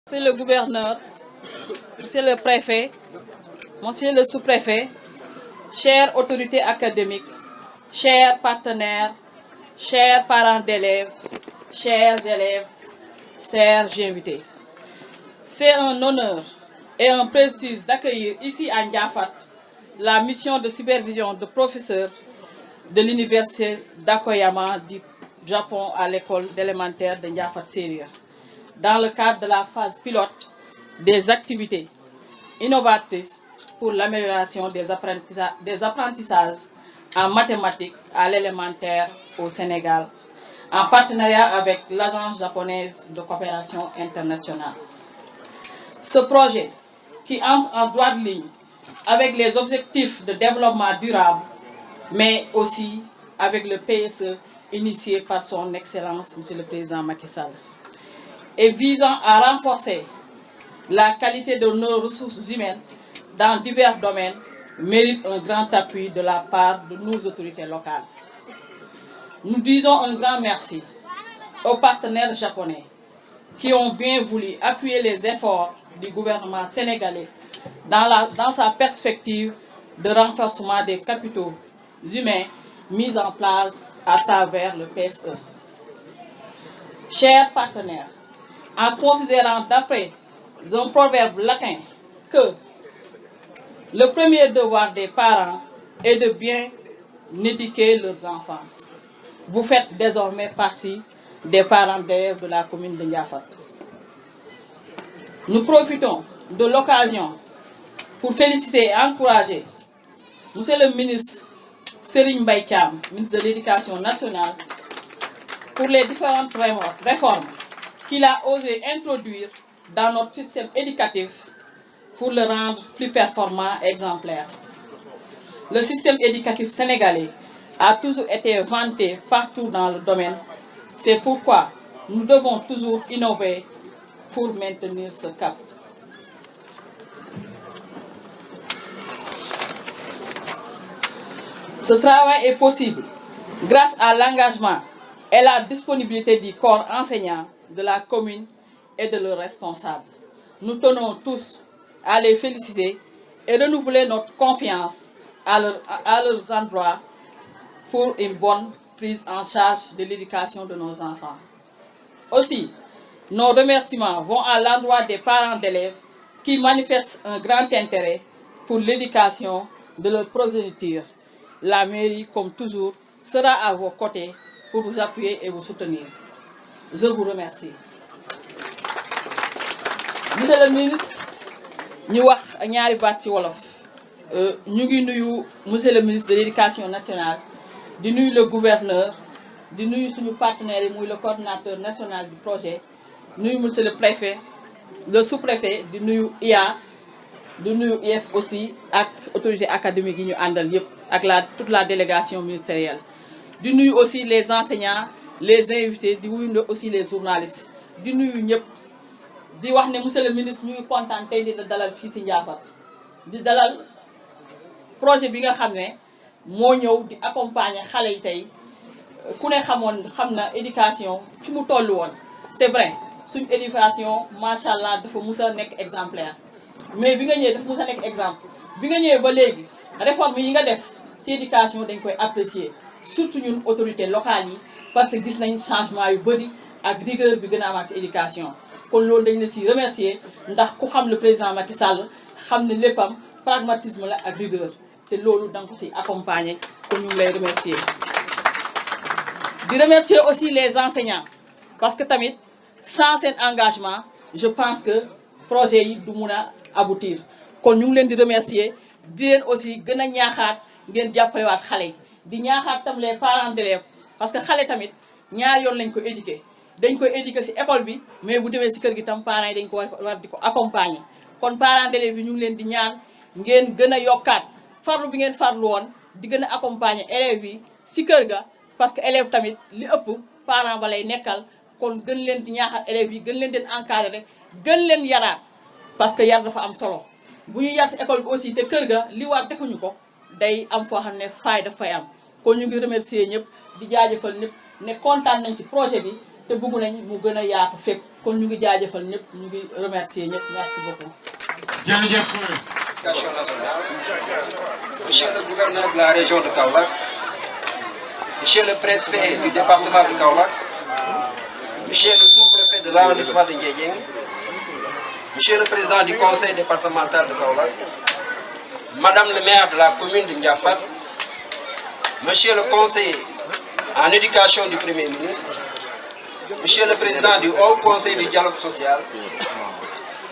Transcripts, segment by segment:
Monsieur le gouverneur, monsieur le préfet, monsieur le sous-préfet, chères autorités académiques, chers partenaires, chers parents d'élèves, chers élèves, chers invités. C'est un honneur et un prestige d'accueillir ici à Ndiafat la mission de supervision de professeurs de l'université d'Akoyama du Japon à l'école élémentaire de Ndiafat Séria, dans le cadre de la phase pilote des activités innovatrices pour l'amélioration des apprentissages en mathématiques à l'élémentaire au Sénégal, en partenariat avec l'Agence japonaise de coopération internationale. Ce projet, qui entre en droite ligne avec les objectifs de développement durable, mais aussi avec le PSE initié par son Excellence, Monsieur le Président Macky Sall, et visant à renforcer la qualité de nos ressources humaines dans divers domaines, mérite un grand appui de la part de nos autorités locales. Nous disons un grand merci aux partenaires japonais qui ont bien voulu appuyer les efforts du gouvernement sénégalais dans sa perspective de renforcement des capitaux humains mis en place à travers le PSE. Chers partenaires, en considérant d'après un proverbe latin que le premier devoir des parents est de bien éduquer leurs enfants, vous faites désormais partie des parents d'élèves de la commune de Ndiafat. Nous profitons de l'occasion pour féliciter et encourager Monsieur le ministre Serigne Mbaye Thiam, ministre de l'Éducation nationale, pour les différentes réformes qu'il a osé introduire dans notre système éducatif pour le rendre plus performant et exemplaire. Le système éducatif sénégalais a toujours été vanté partout dans le domaine. C'est pourquoi nous devons toujours innover pour maintenir ce cap. Ce travail est possible grâce à l'engagement et la disponibilité du corps enseignant de la commune et de leurs responsables. Nous tenons tous à les féliciter et renouveler notre confiance à leurs endroits pour une bonne prise en charge de l'éducation de nos enfants. Aussi, nos remerciements vont à l'endroit des parents d'élèves qui manifestent un grand intérêt pour l'éducation de leur progéniture. La mairie, comme toujours, sera à vos côtés pour vous appuyer et vous soutenir. Je vous remercie. Monsieur le ministre, ñu wax ñaari baat ci wolof ñu ngi nuyu monsieur le ministre de l'Éducation nationale, di nuyu le gouverneur, di nuyu suñu partenaire yi muy le coordinateur national du projet, nuyu monsieur le préfet, le sous-préfet, di nuyu IA, di nuyu IF aussi ak autorité académique yi ñu àndal yépp ak toute la délégation ministérielle. Di nuyu aussi les enseignants, les invités, di nuyu aussi les journalistes, di nuyu ñëpp. Di wax ne monsieur le ministre ñu ngi kontaan tey di la dalal fii ci Ndiafat di dalal projet bi nga xam ne moo ñëw di accompagner xale yi tey ku ne xam na éducation fi mu toll woon. C'est vrai suñu éducation macha allah dafa mus a nekk exemplaire mais bi nga ñëwee dafa mus a nekk exemple bi nga ñëwee ba léegi réforme yi nga def ci éducation dañ koy apprécier surtout ñun autorités locales yi parce que gis nañ changement yu bëri ak rigueur bi gën a amaat ci éducation. kon loolu dañ la si remercier ndax ku xam le président Macky Sall xam ne léppam pragmatisme la ak rigueur te loolu da nga ko si accompagner kon ñu ngi lay remercier. di remercier aussi les enseignants parce que tamit sans seen engagement je pense que projet yi du mun a aboutir kon ñu ngi leen di remercier di leen aussi gën a ñaaxaat ngeen jàppalewaat xale yi di ñaaxaat tam les parents d'élèves parce que xale tamit ñaar yoon lañ ko éduquer. dañ koy éduquer ci école bi mais bu demee ci kër gi tam parents yi dañ ko war di ko accompagner kon parents d'élèves bi ñu ngi leen di ñaan ngeen gën a yokkaat farlu bi ngeen farlu woon di gën a accompagner élèves yi ci kër ga parce que élève tamit li ëpp parent ba lay nekkal kon gën leen di ñaaxal élèves yi gën leen den encadrer gën leen yaraat parce que yar dafa am solo bu ñu yar ci école bi aussi te kër ga li war defuñu ko day am foo xam ne faay dafay am kon ñu ngi remercier ñëpp di jaajëfal ñëpp ne kontaan nañ ci projet bi te bëgg nañ mu gën a yaatu fekk kon ñu ngi jaajëfal ñëpp ñu ngi remercier ñëpp merci beaucoup. jërëjëf. Éducation nationale, monsieur le gouverneur de la région de Kaolack, monsieur le préfet du département de Kaolack, monsieur le sous-préfet de l'arrondissement de Ndiédiène, monsieur le président du conseil départemental de Kaolack, madame le maire de la commune de Ndiafat, monsieur le conseiller en éducation du premier ministre, monsieur le président du haut conseil du dialogue social,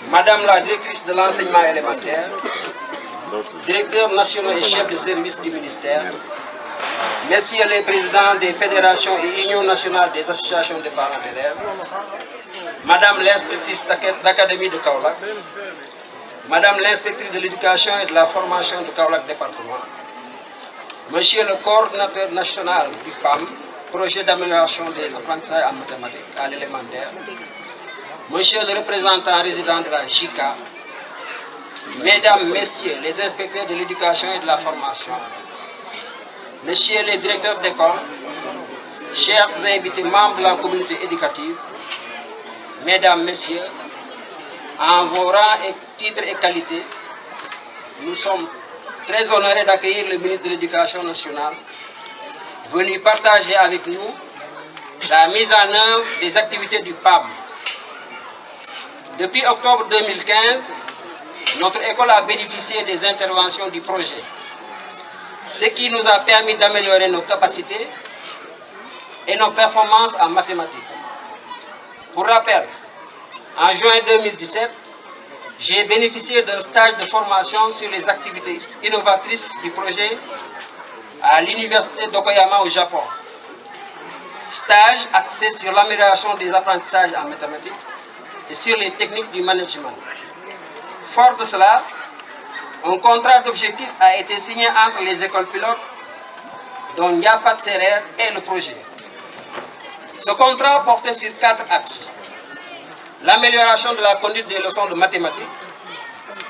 madame la directrice de l'enseignement élémentaire, directeurs nationaux et chefs de service du ministère, messieurs les présidents des fédérations et unions nationales des associations de parents d'élèves, madame l'inspectrice d'académie de Kaolack, madame l'inspectrice de l'éducation et de la formation de Kaolack département, monsieur le coordinateur national du PAM, projet d'amélioration des apprentissages en mathématiques à l'élémentaire, monsieur le représentant résident de la JICA, mesdames, messieurs les inspecteurs de l'éducation et de la formation, messieurs les directeurs d'école, chers invités membres de la communauté éducative, mesdames, messieurs, en vos rangs et titres et qualités, nous sommes très honorés d'accueillir le ministre de l'Éducation nationale, venu partager avec nous la mise en œuvre des activités du PAM. Depuis octobre 2015, notre école a bénéficié des interventions du projet, ce qui nous a permis d'améliorer nos capacités et nos performances en mathématiques. Pour rappel, en juin 2017, j'ai bénéficié d'un stage de formation sur les activités innovatrices du projet à l'université d'Okoyama au Japon. Stage axé sur l'amélioration des apprentissages en mathématiques et sur les techniques du management. Fort de cela, un contrat d'objectif a été signé entre les écoles pilotes, dont Ndiafat Serer et le projet. Ce contrat portait sur 4 axes. L'amélioration de la conduite des leçons de mathématiques,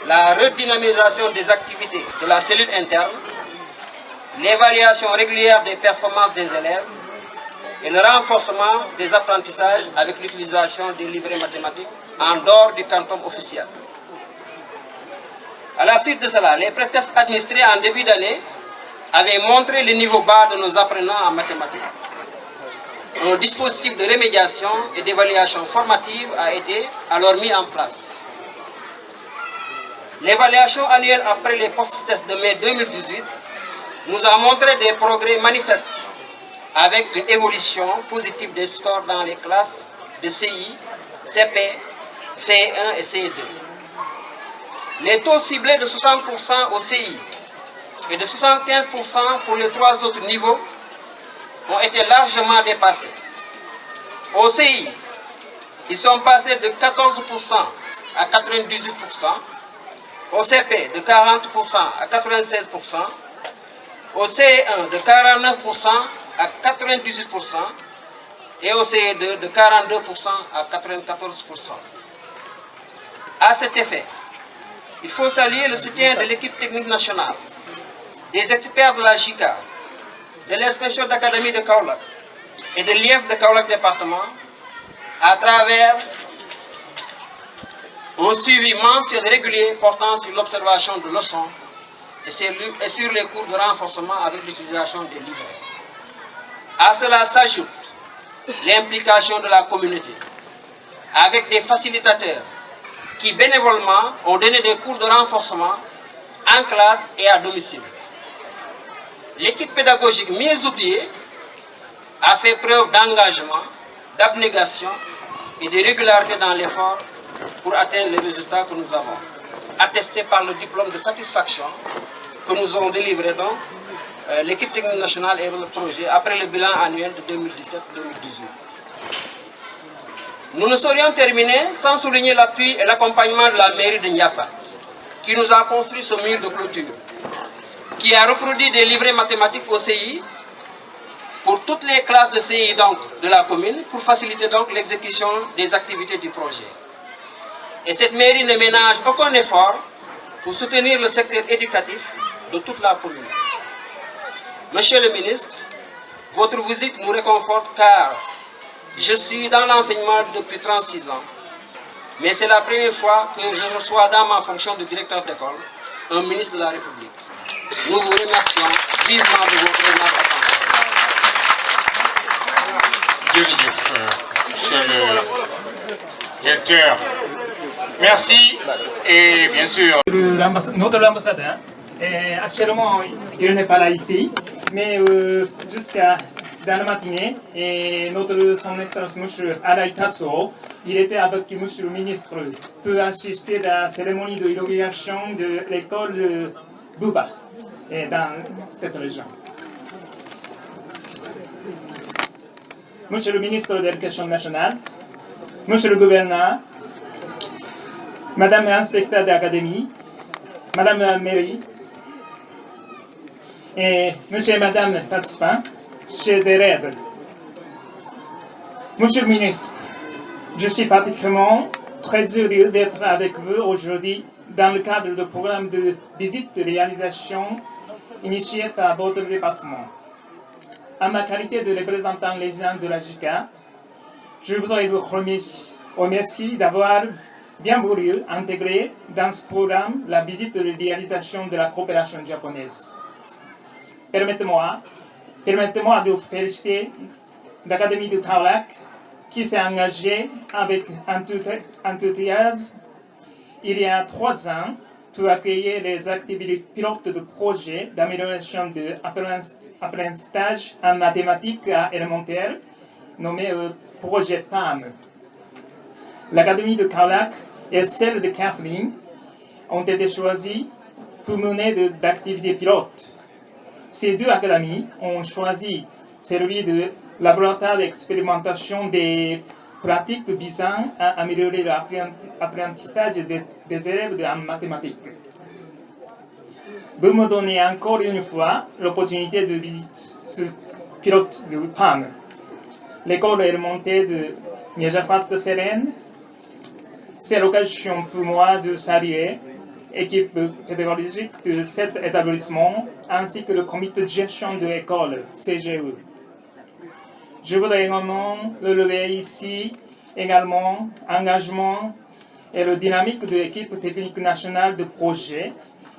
la redynamisation des activités de la cellule interne, l'évaluation régulière des performances des élèves et le renforcement des apprentissages avec l'utilisation des livrets mathématiques en dehors du canton officiel. À la suite de cela, les prétests administrés en début d'année avaient montré le niveau bas de nos apprenants en mathématiques. Un dispositif de remédiation et d'évaluation formative a été alors mis en place. L'évaluation annuelle après les post-tests de mai 2018 nous a montré des progrès manifestes avec une évolution positive des scores dans les classes de CI, CP, CE1 et CE2. Les taux ciblés de 60% au CI et de 75% pour les 3 autres niveaux ont été largement dépassés. Au CI, ils sont passés de 14% à 98%, au CP de 40% à 96%, au CE1 de 49% à 98% et au CE2 de 42% à 94%. À cet effet, il faut saluer le soutien de l'équipe technique nationale, des experts de la JICA, de l'inspection d'académie de Kaolack et de l'IEF de Kaolack département à travers un suivi mensuel régulier portant sur l'observation de leçons et sur les cours de renforcement avec l'utilisation des livrets. À cela s'ajoute l'implication de la communauté avec des facilitateurs qui bénévolement ont donné des cours de renforcement en classe et à domicile. L'équipe pédagogique mieux outillée a fait preuve d'engagement, d'abnégation et de régularité dans l'effort pour atteindre les résultats que nous avons, attestés par le diplôme de satisfaction que nous avons délivré donc l'équipe technique nationale et le projet après le bilan annuel de 2017-2018. Nous ne saurions terminer sans souligner l'appui et l'accompagnement de la mairie de Ndiafat, qui nous a construit ce mur de clôture, qui a reproduit des livrets mathématiques au CI pour toutes les classes de CI donc, de la commune, pour faciliter donc l'exécution des activités du projet. Et cette mairie ne ménage aucun effort pour soutenir le secteur éducatif de toute la commune. Monsieur le ministre, votre visite nous réconforte car Je suis dans l'enseignement depuis 36 ans, mais c'est la première fois que je reçois dans ma fonction de directeur d'école un ministre de la République. Nous vous remercions vivement de votre attention. Monsieur le directeur, merci et bien sûr. Notre ambassadeur, actuellement, il n'est pas là ici, mais jusqu'à dans la matinée, son Excellence M. Arai Tatsuo, il était avec M. le ministre pour assister à la cérémonie de l'inauguration de l'école de Buba dans cette région. Monsieur le ministre de l'Éducation nationale, Monsieur le gouverneur, Madame l'inspecteur d'académie, Madame la mairie, et Monsieur et Madame participants, chers élèves. Monsieur le ministre, je suis particulièrement très heureux d'être avec vous aujourd'hui dans le cadre du programme de visite de réalisation initié par votre département. En ma qualité de représentant législatif de la JICA, je voudrais vous remercier d'avoir bien voulu intégrer dans ce programme la visite de réalisation de la coopération japonaise. Permettez-moi de vous féliciter l'Académie de Kaolack qui s'est engagée avec enthousiasme il y a 3 ans pour accueillir les activités pilotes de projets d'amélioration de l'apprentissage en mathématiques élémentaires nommé projet PAM. L'Académie de Kaolack et celle de Kathleen ont été choisies pour mener d'activités pilotes. Ces 2 académies ont choisi celui de laboratoire d'expérimentation des pratiques visant à améliorer l'apprentissage des élèves en mathématiques. Vous me donnez encore une fois l'opportunité de visiter ce pilote de PAM. L'école élémentaire de Niajafat Seren. C'est l'occasion pour moi de saluer l'équipe pédagogique de cet établissement ainsi que le comité de gestion de l'école, CGE. Je voudrais également relever ici également l'engagement et la dynamique de l'équipe technique nationale de projet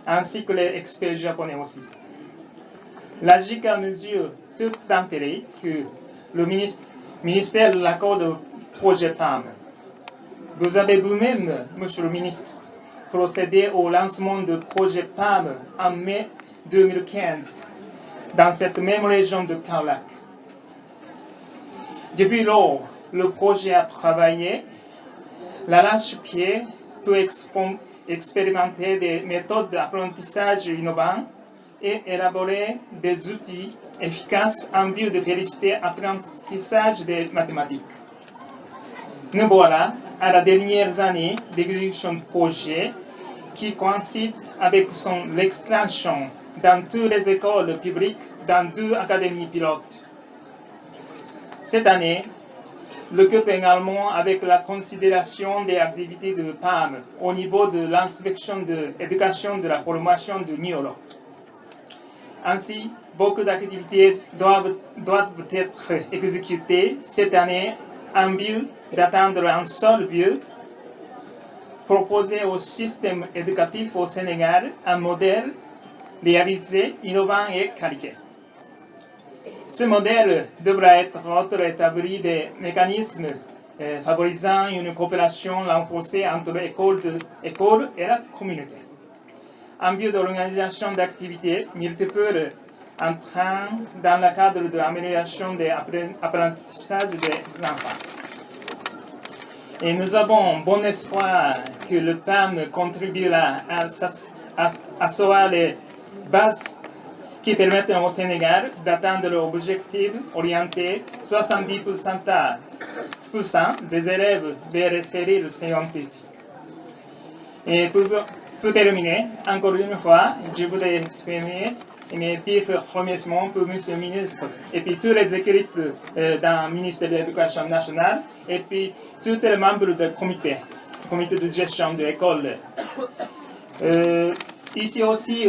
ainsi que les experts japonais aussi. La JICA mesure tout l'intérêt que le ministère de l'accord de projet PAM. Vous avez vous-même, Monsieur le ministre, procédé au lancement du projet PAM en mai 2015 dans cette même région de Kaolack. Depuis lors, le projet a travaillé l'arrache-pied pour expérimenter des méthodes d'apprentissage innovantes et élaborer des outils efficaces en vue de féliciter l'apprentissage des mathématiques. Nous voilà à la dernière année d'exécution de projet qui coïncide avec son extension dans toutes les écoles publiques dans 2 académies pilotes. Cette année, l'occupe également avec la considération des activités de PAM au niveau de l'inspection de l'éducation de la formation de Nioro. Ainsi, beaucoup d'activités doivent être exécutées cette année en vue d'atteindre un seul but, proposer au système éducatif au Sénégal un modèle réalisé, innovant et qualifié. Ce modèle devra être établi des mécanismes favorisant une coopération renforcée entre l'école et la communauté, en vue de l'organisation d'activités multiples entrant dans le cadre de l'amélioration de l'apprentissage des enfants. Et nous avons bon espoir que le PAM contribuera à asseoir les bases qui permettent au Sénégal d'atteindre l'objectif orienté 70% des élèves vers les cellules scientifiques. Et pour terminer, encore une fois, je voudrais exprimer mes vifs remerciements pour M. le ministre et puis toutes les équipes dans le ministère de l'Éducation nationale et puis tous les membres du comité de gestion de l'école. Ici aussi,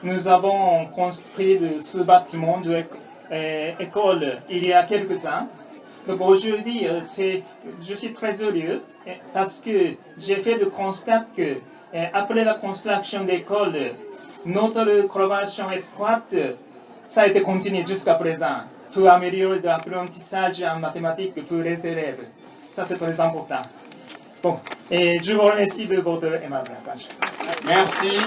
nous avons construit ce bâtiment de l'école il y a quelques ans. Donc aujourd'hui, je suis très heureux parce que j'ai fait le constat que après la construction d'école, notre collaboration étroite, ça a été continué jusqu'à présent pour améliorer l'apprentissage en mathématiques pour les élèves. Ça, c'est très important. Bon, et je vous remercie de votre aimable attention. Merci.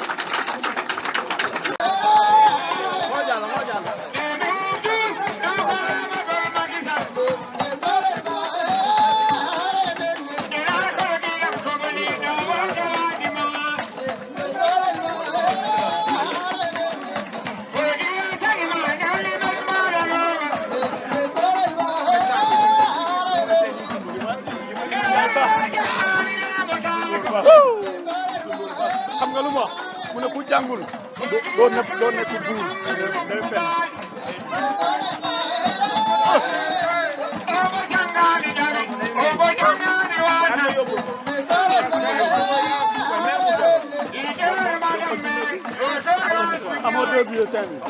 xam nga lu ma wax mu ne ku jàngul doo nekk buur day fen amoo 2 billets 5 000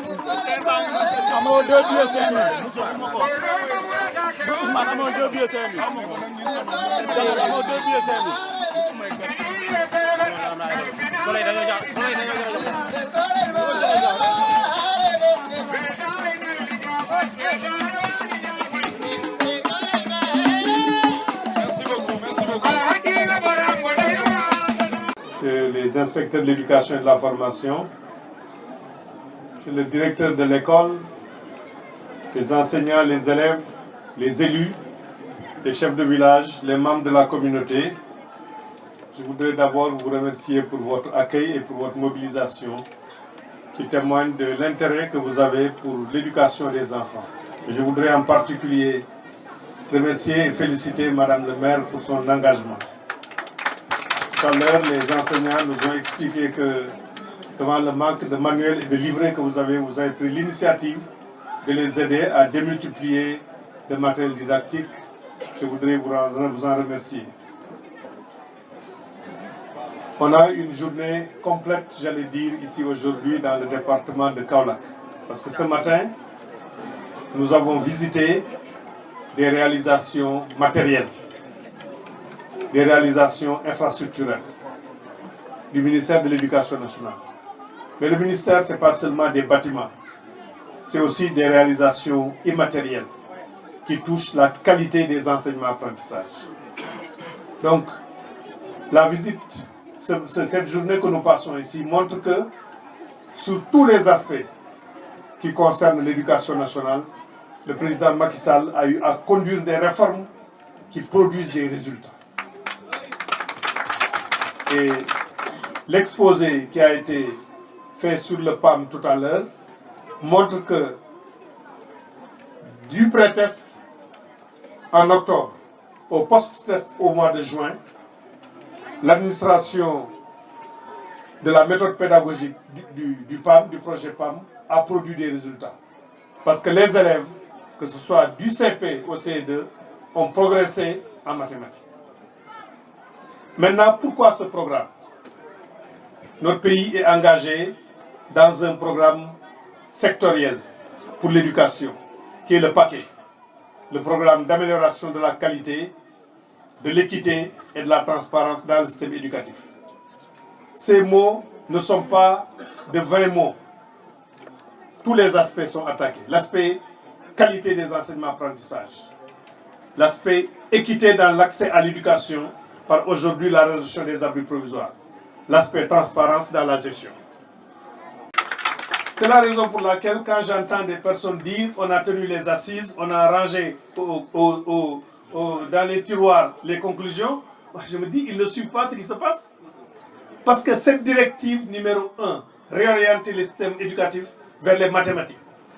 amoo 2 billets 5 000 Ousmane amoo 2 billets 5 000 amoo 2 billets 5 000 Les inspecteurs de l'éducation et de la formation, le directeur de l'école, les enseignants, les élèves, les élus, les chefs de village, les membres de la communauté. Je voudrais d'abord vous remercier pour votre accueil et pour votre mobilisation qui témoigne de l'intérêt que vous avez pour l'éducation des enfants. Et je voudrais en particulier remercier et féliciter Madame le maire pour son engagement. Tout à l'heure, les enseignants nous ont expliqué que devant le manque de manuels et de livrets que vous avez pris l'initiative de les aider à démultiplier le matériel didactique. Je voudrais vous en remercier. On a une journée complète, j'allais dire, ici aujourd'hui dans le département de Kaolack. Parce que ce matin, nous avons visité des réalisations matérielles, des réalisations infrastructurelles du ministère de l'Éducation nationale. Mais le ministère, ce n'est pas seulement des bâtiments, c'est aussi des réalisations immatérielles qui touchent la qualité des enseignements-apprentissages. Donc, la visite, cette journée que nous passons ici montre que sur tous les aspects qui concernent l'éducation nationale, le président Macky Sall a eu à conduire des réformes qui produisent des résultats. Et l'exposé qui a été fait sur le PAM tout à l'heure montre que du pré-test en octobre au post-test au mois de juin, l'administration de la méthode pédagogique du PAM, du projet PAM, a produit des résultats. Parce que les élèves, que ce soit du CP au CE2, ont progressé en mathématiques. Maintenant, pourquoi ce programme? Notre pays est engagé dans un programme sectoriel pour l'éducation, qui est le paquet, le programme d'amélioration de la qualité, de l'équité et de la transparence dans le système éducatif. Ces mots ne sont pas de 20 mots. Tous les aspects sont attaqués. L'aspect qualité des enseignements-apprentissages, l'aspect équité dans l'accès à l'éducation par aujourd'hui la résolution des abris provisoires, l'aspect transparence dans la gestion. C'est la raison pour laquelle quand j'entends des personnes dire on a tenu les assises, on a rangé dans les tiroirs les conclusions, je me dis ils ne suivent pas ce qui se passe. Parce que cette directive numéro 1, réorienter le système éducatif vers les mathématiques,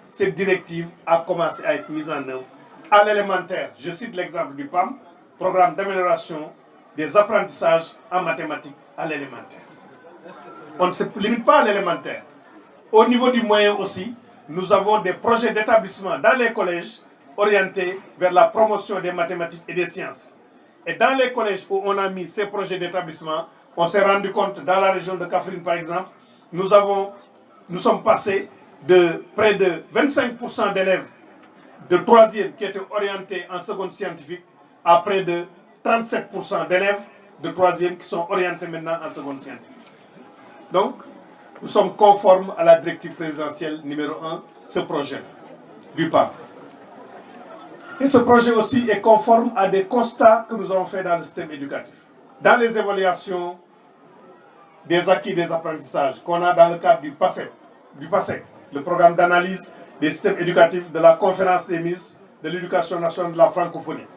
cette directive a commencé à être mise en œuvre à l'élémentaire. Je cite l'exemple du PAM, programme d'amélioration des apprentissages en mathématiques à l'élémentaire. On ne se limite pas à l'élémentaire. Au niveau du moyen aussi, nous avons des projets d'établissement dans les collèges orientés vers la promotion des mathématiques et des sciences. Et dans les collèges où on a mis ces projets d'établissement, on s'est rendu compte, dans la région de Kaffrine par exemple, nous sommes passés de près de 25% d'élèves de troisième qui étaient orientés en seconde scientifique à près de 37% d'élèves de troisième qui sont orientés maintenant en seconde scientifique. Donc, nous sommes conformes à la directive présidentielle numéro 1, ce projet du PAM. Et ce projet aussi est conforme à des constats que nous avons faits dans le système éducatif. Dans les évaluations des acquis des apprentissages qu'on a dans le cadre du PASEC, le programme d'analyse des systèmes éducatifs de la conférence des ministres de l'éducation nationale de la francophonie.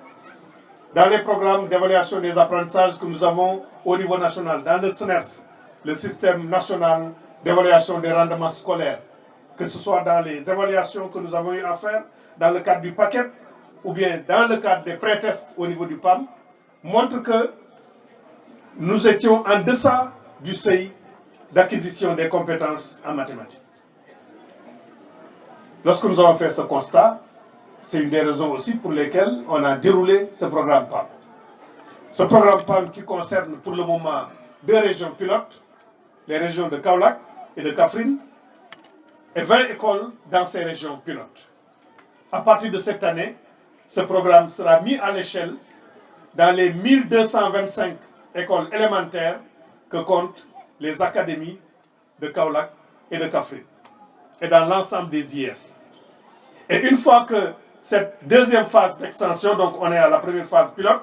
Dans les programmes d'évaluation des apprentissages que nous avons au niveau national, dans le SNERS, le système national d'évaluation des rendements scolaires, que ce soit dans les évaluations que nous avons eu à faire dans le cadre du paquet ou bien dans le cadre des pré-tests au niveau du PAM, montre que nous étions en deçà du seuil d'acquisition des compétences en mathématiques. Lorsque nous avons fait ce constat, c'est une des raisons aussi pour lesquelles on a déroulé ce programme PAM. Ce programme PAM qui concerne pour le moment 2 régions pilotes, les régions de Kaolack et de Kaffrine, et 20 écoles dans ces régions pilotes. À partir de cette année, ce programme sera mis à l'échelle dans les 1225 écoles élémentaires que comptent les académies de Kaolack et de Kaffrine, et dans l'ensemble des IF. Et une fois que cette deuxième phase d'extension, donc on est à la première phase pilote,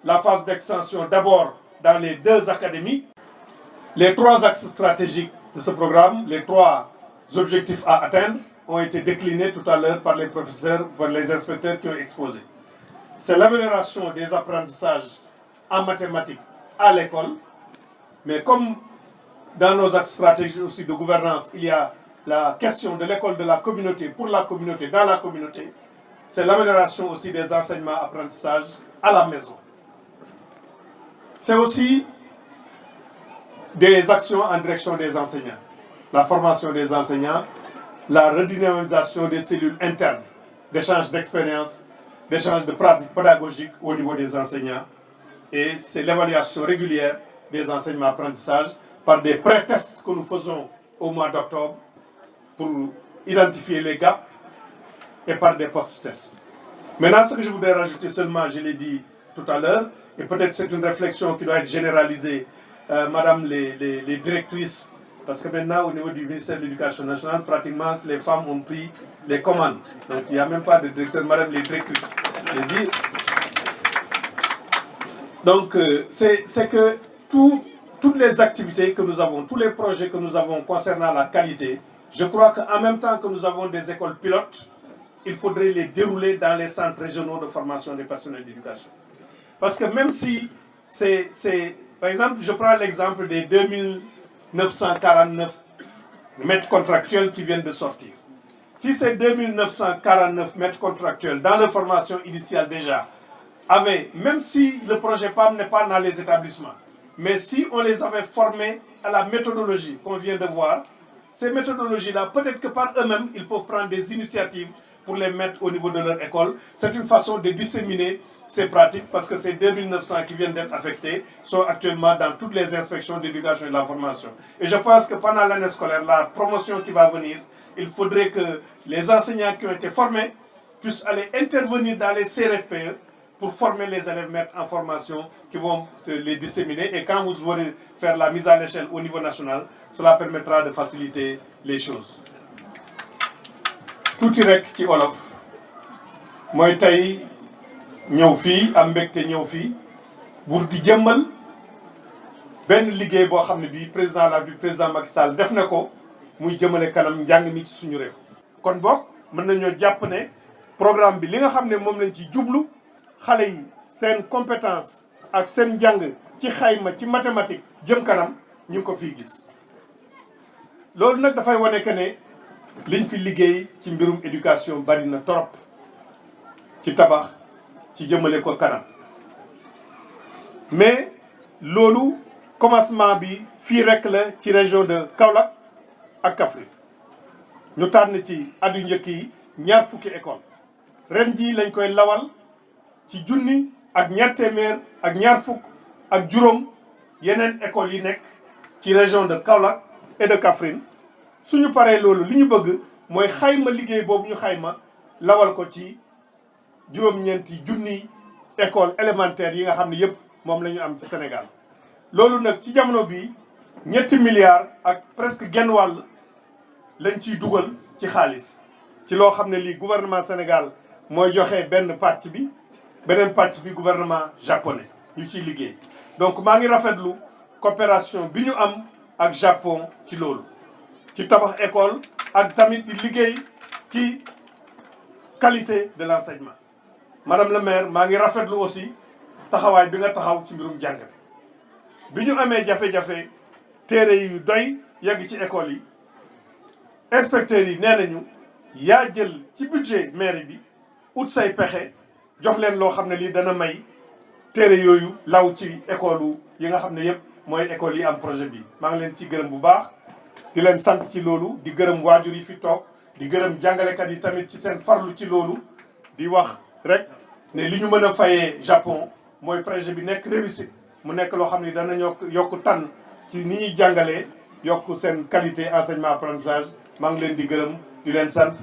la phase d'extension d'abord dans les 2 académies, les 3 axes stratégiques de ce programme, les 3 objectifs à atteindre, ont été déclinés tout à l'heure par les professeurs, par les inspecteurs qui ont exposé. C'est l'amélioration des apprentissages en mathématiques à l'école, mais comme dans nos axes stratégiques aussi de gouvernance, il y a la question de l'école de la communauté, pour la communauté, dans la communauté, c'est l'amélioration aussi des enseignements apprentissages à la maison. C'est aussi des actions en direction des enseignants, la formation des enseignants, la redynamisation des cellules internes, d'échange d'expériences, d'échange de pratiques pédagogiques au niveau des enseignants, et c'est l'évaluation régulière des enseignements apprentissages par des pré-tests que nous faisons au mois d'octobre pour identifier les gaps et par des post-tests. Maintenant, ce que je voudrais rajouter seulement, je l'ai dit tout à l'heure, et peut-être c'est une réflexion qui doit être généralisée, Madame les directrices, parce que maintenant au niveau du ministère de l'Éducation nationale, pratiquement les femmes ont pris les commandes. Donc il n'y a même pas de directeur, Madame les directrices. Donc c'est que toutes les activités que nous avons, tous les projets que nous avons concernant la qualité, je crois qu'en même temps que nous avons des écoles pilotes, il faudrait les dérouler dans les centres régionaux de formation des personnels d'éducation. Parce que même si par exemple, je prends l'exemple des 2949 maîtres contractuels qui viennent de sortir. Si ces 2949 maîtres contractuels, dans leur formation initiale déjà, avaient, même si le projet PAM n'est pas dans les établissements, mais si on les avait formés à la méthodologie qu'on vient de voir, ces méthodologies-là, peut-être que par eux-mêmes, ils peuvent prendre des initiatives pour les mettre au niveau de leur école. C'est une façon de disséminer ces pratiques parce que ces 2900 qui viennent d'être affectés sont actuellement dans toutes les inspections d'éducation et de la formation. Et je pense que pendant l'année scolaire, la promotion qui va venir, il faudrait que les enseignants qui ont été formés puissent aller intervenir dans les CRFPE pour former les élèves maîtres en formation qui vont les disséminer. Et quand vous voulez faire la mise à l'échelle au niveau national, cela permettra de faciliter les choses. Tuuti rek ci olof mooy tey ñëw fii am mbégte ñëw fii pour di jëmmal benn liggéey boo xam ne bii président la bi président Macky Sall def na ko muy jëmale kanam njàng mi ci suñu réew. kon boog mën nañoo jàpp ne programme bi li nga xam ne moom lañ ci jublu xale yi seen compétence ak seen njàng ci xayma ci mathématique jëm kanam ñu ngi ko fii gis. loolu nag dafay wane que ne liñ fi liggéey ci mbirum éducation bari na torop ci tabax ci jëmale ko kanam mais loolu commencement bi fii rek la ci région de Kaolack ak Kaffrine ñu tànn ci at yu njëkk yi 2 fukki école ren jii lañ koy lawal ci 1,000 ak 2 téeméer ak 2 fukk ak juróom yeneen écoles yi nekk ci région de Kaolack et de Kaffrine suñu paree loolu li ñu bëgg mooy xayma liggéey boobu ñu xayma lawal ko ci juróom-ñeenti junni école élémentaire yi nga xam ne yëpp moom la ñu am ci Sénégal. loolu nag ci jamono bi ñetti milliards ak presque genn wàll lañ ciy dugal ci xaalis ci loo xam ne lii gouvernement Sénégal mooy joxe benn pàcc bi beneen pàcc bi gouvernement japonais ñu ciy liggéey. donc maa ngi rafetlu coopération bi ñu am ak Japon ci loolu ci tabax école ak tamit di liggéey ci qualité de l'enseignement. madame le maire maa ngi rafetlu aussi taxawaay bi nga taxaw ci mbirum jàng bi ñu amee jafe-jafe téere yu doy yegg ci école yi inspecteurs yi nee nañu yaa jël ci budget mairie bi ut say pexe jox leen loo xam ne lii dana may téere yooyu law ci école yi nga xam ne yëpp mooy école yi am projet bi. maa ngi leen ci gërëm bu baax di leen sant ci loolu di gërëm waajur yi fi toog di gërëm jàngalekat yi tamit ci seen farlu ci loolu di wax rek ne li ñu mën a fayee Japon mooy projet bi nekk réussite mu nekk loo xam ne dana yokk tànn ci ni ñuy jàngalee yokk seen qualité enseignement apprentissage maa ngi leen di gërëm di leen sant